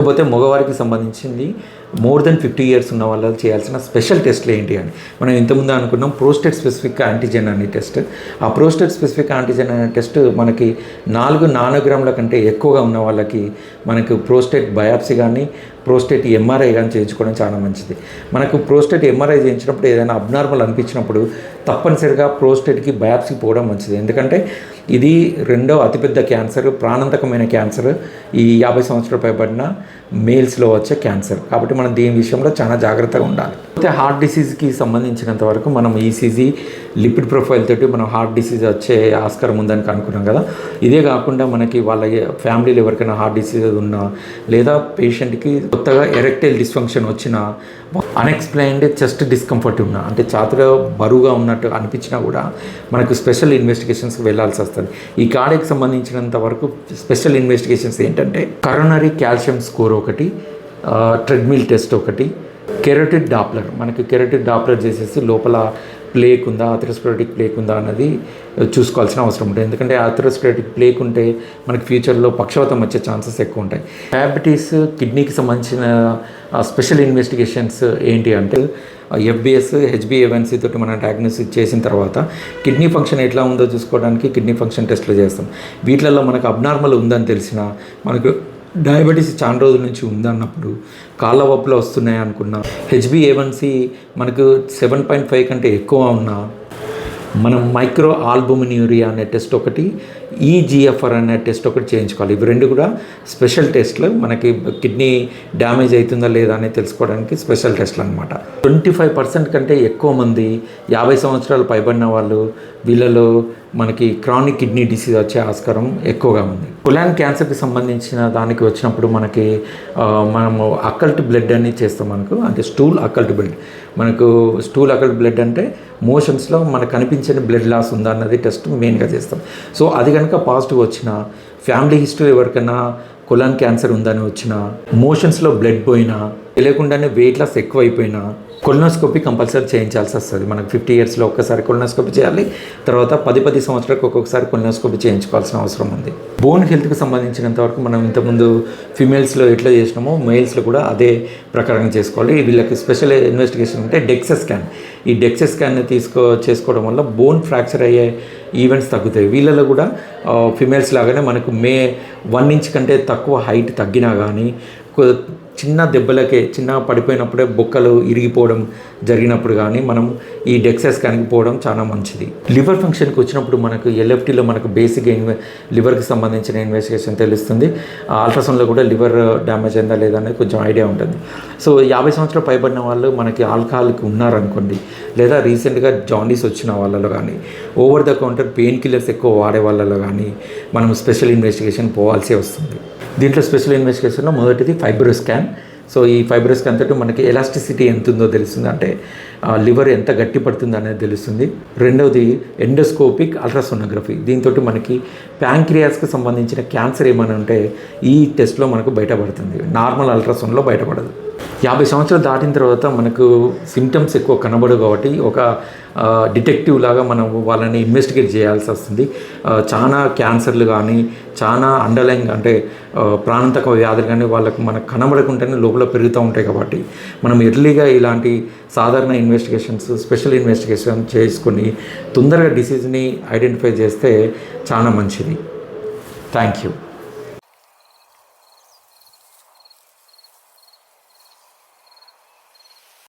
కాకపోతే మగవారికి సంబంధించింది మోర్ దెన్ 50 ఇయర్స్ ఉన్న వాళ్ళు చేయాల్సిన స్పెషల్ టెస్ట్లు ఏంటి అని మనం ఇంతకుముందు అనుకున్నాం. ప్రోస్టేట్ స్పెసిఫిక్ యాంటీజెన్ అనే టెస్ట్. ఆ ప్రోస్టేట్ స్పెసిఫిక్ యాంటీజెన్ అనే టెస్ట్ మనకి 4 నానోగ్రాముల కంటే ఎక్కువగా ఉన్న వాళ్ళకి మనకు ప్రోస్టేట్ బయాప్సీ కానీ ప్రోస్టేట్ ఎంఆర్ఐ కానీ చేయించుకోవడం చాలా మంచిది. మనకు ప్రోస్టేట్ ఎంఆర్ఐ చేయించినప్పుడు ఏదైనా అబ్నార్మల్ అనిపించినప్పుడు తప్పనిసరిగా ప్రోస్టేట్కి బయాప్సీ పోవడం మంచిది. ఎందుకంటే ఇది రెండో అతిపెద్ద క్యాన్సర్, ప్రాణాంతకమైన క్యాన్సర్. ఈ 50 సంవత్సరాలు పైబడిన మేల్స్లో వచ్చే క్యాన్సర్. కాబట్టి మనం దీని విషయంలో చాలా జాగ్రత్తగా ఉండాలి. అయితే హార్ట్ డిసీజ్కి సంబంధించినంత వరకు మనం ఈసీజీ లిపిడ్ ప్రొఫైల్ తోటి మనం హార్ట్ డిసీజ్ వచ్చే ఆస్కారం ఉందని అనుకున్నాం కదా. ఇదే కాకుండా మనకి వాళ్ళ ఫ్యామిలీలో ఎవరికైనా హార్ట్ డిసీజ్ ఉన్నా లేదా పేషెంట్కి కొత్తగా ఎరెక్టైల్ డిస్ఫంక్షన్ వచ్చినా, అన్ఎక్స్ప్లెయిన్డ్ చెస్ట్ డిస్కంఫర్ట్ ఉన్నా, అంటే ఛాతీలో బరువుగా ఉన్నట్టు అనిపించినా కూడా మనకు స్పెషల్ ఇన్వెస్టిగేషన్స్కి వెళ్ళాల్సి వస్తుంది. ఈ కార్డియాకి సంబంధించినంత వరకు స్పెషల్ ఇన్వెస్టిగేషన్స్ ఏంటంటే కరోనరీ కాల్షియం స్కోర్ ఒకటి, ట్రెడ్మిల్ టెస్ట్ ఒకటి, కెరోటిడ్ డాప్లర్. మనకి కెరోటిడ్ డాప్లర్ చేసేసి లోపల ప్లేక్ ఉందా, అథెరోస్క్లెరోటిక్ ప్లేక్ ఉందా అన్నది చూసుకోవాల్సిన అవసరం ఉంటుంది. ఎందుకంటే అథెరోస్క్లెరోటిక్ ప్లేక్ ఉంటే మనకి ఫ్యూచర్లో పక్షవాతం వచ్చే ఛాన్సెస్ ఎక్కువ ఉంటాయి. డయాబెటీస్, కిడ్నీకి సంబంధించిన స్పెషల్ ఇన్వెస్టిగేషన్స్ ఏంటి అంటే ఎఫ్బిఎస్, హెచ్బిఏవన్సీ తోటి మనం డయాగ్నోసిస్ చేసిన తర్వాత కిడ్నీ ఫంక్షన్ ఎట్లా ఉందో చూసుకోవడానికి కిడ్నీ ఫంక్షన్ టెస్ట్లు చేస్తాం. వీటిలలో మనకు అబ్నార్మల్ ఉందని తెలిసినా, మనకు డయాబెటీస్ చాలా రోజుల నుంచి ఉందన్నప్పుడు, కాళ్ళ వాపులు వస్తున్నాయి అనుకున్నా, హెచ్బిఏవన్సీ మనకు 7.5 కంటే ఎక్కువ ఉన్నా మనం మైక్రో ఆల్బుమిన్యూరియా అనే టెస్ట్ ఒకటి, ఈజీఎఫ్ఆర్ అనే టెస్ట్ ఒకటి చేయించుకోవాలి. ఇవి రెండు కూడా స్పెషల్ టెస్ట్లు. మనకి కిడ్నీ డ్యామేజ్ అవుతుందా లేదా అనేది తెలుసుకోవడానికి స్పెషల్ టెస్ట్లు అనమాట. 25% కంటే ఎక్కువ మంది 50 సంవత్సరాలు పైబడిన వాళ్ళు, వీళ్ళలో మనకి క్రానిక్ కిడ్నీ డిసీజ్ వచ్చే ఆస్కారం ఎక్కువగా ఉంది. కొలాన్ క్యాన్సర్కి సంబంధించిన దానికి వచ్చినప్పుడు మనము అకల్ట్ బ్లడ్ అని చేస్తాం. అంటే స్టూల్ అకల్ట్ బ్లడ్. మనకు స్టూల్ అకల్ట్ బ్లడ్ అంటే మోషన్స్లో మనకు కనిపించని బ్లడ్ లాస్ ఉందా అన్నది టెస్ట్ మెయిన్గా చేస్తాం. సో అది కనుక పాజిటివ్ వచ్చినా, ఫ్యామిలీ హిస్టరీ ఎవరికైనా కొలాన్ క్యాన్సర్ ఉందని వచ్చినా, మోషన్స్లో బ్లడ్ పోయినా, తెలియకుండానే వెయిట్ లాస్ ఎక్కువ అయిపోయినా కొలనోస్కోపీ కంపల్సరీ చేయించాల్సి వస్తుంది. మనకు 50 ఇయర్స్లో ఒక్కసారి కొలనోస్కోపీ చేయాలి. తర్వాత 10 సంవత్సరాలకు ఒక్కొక్కసారి కొలనోస్కోపీ చేయించుకోవాల్సిన అవసరం ఉంది. బోన్ హెల్త్కి సంబంధించినంత వరకు మనం ఇంతకుముందు ఫీమేల్స్లో ఎట్లా చేసినామో మేల్స్లో కూడా అదే ప్రకారంగా చేసుకోవాలి. వీళ్ళకి స్పెషల్ ఇన్వెస్టిగేషన్ అంటే డెక్సా స్కాన్. ఈ డెక్సా స్కాన్ని చేసుకోవడం వల్ల బోన్ ఫ్రాక్చర్ అయ్యే ఈవెంట్స్ తగ్గుతాయి. వీళ్ళలో కూడా ఫీమేల్స్ లాగానే మనకు 1 ఇంచ్ కంటే తక్కువ హైట్ తగ్గినా కానీ, చిన్న దెబ్బలకే, చిన్న పడిపోయినప్పుడే బొక్కలు ఇరిగిపోవడం జరిగినప్పుడు కానీ మనం ఈ డెక్సా స్కాన్కి పోవడం చాలా మంచిది. లివర్ ఫంక్షన్కి వచ్చినప్పుడు మనకు ఎల్ఎఫ్టీలో మనకు బేసిక్ లివర్కి సంబంధించిన ఇన్వెస్టిగేషన్ తెలుస్తుంది. అల్ట్రాసౌండ్లో కూడా లివర్ డ్యామేజ్ అయిందా లేదా అనేది కొంచెం ఐడియా ఉంటుంది. సో 50 సంవత్సరాలు పైబడిన వాళ్ళు మనకి ఆల్కహాల్కి ఉన్నారనుకోండి, లేదా రీసెంట్గా జాండీస్ వచ్చిన వాళ్ళలో కానీ, over the counter pain killers ఎక్కువ వాడే వాళ్ళలో కానీ మనం స్పెషల్ ఇన్వెస్టిగేషన్ పోవాల్సి వస్తుంది. దీంట్లో స్పెషల్ ఇన్వెస్టిగేషన్లో మొదటిది ఫైబ్రో స్కాన్. సో ఈ ఫైబ్రో స్కాన్ తోటి మనకి ఎలాస్టిసిటీ ఎంత ఉందో తెలుస్తుంది, అంటే లివర్ ఎంత గట్టి పడుతుంది అనేది తెలుస్తుంది. రెండవది ఎండోస్కోపిక్ అల్ట్రాసోనోగ్రఫీ. దీంతో మనకి ప్యాంక్రియాస్కి సంబంధించిన క్యాన్సర్ ఏమైనా ఉంటే ఈ టెస్ట్లో మనకు బయటపడుతుంది. నార్మల్ అల్ట్రాసౌండ్లో బయటపడదు. 50 సంవత్సరాలు దాటిన తర్వాత మనకు సిమ్టమ్స్ ఎక్కువ కనబడవు కాబట్టి ఒక డిటెక్టివ్ లాగా మనం వాళ్ళని ఇన్వెస్టిగేట్ చేయాల్సి వస్తుంది. చాలా క్యాన్సర్లు కానీ, చాలా అండర్లైన్ అంటే ప్రాణాంతక వ్యాధులు కానీ వాళ్ళకు మనకు కనబడకుండానే లోపల పెరుగుతూ ఉంటాయి. కాబట్టి మనం ఎర్లీగా ఇలాంటి సాధారణ ఇన్వెస్టిగేషన్స్, స్పెషల్ ఇన్వెస్టిగేషన్ చేసుకొని తొందరగా డిసీజ్ని ఐడెంటిఫై చేస్తే చాలా మంచిది. Thank you.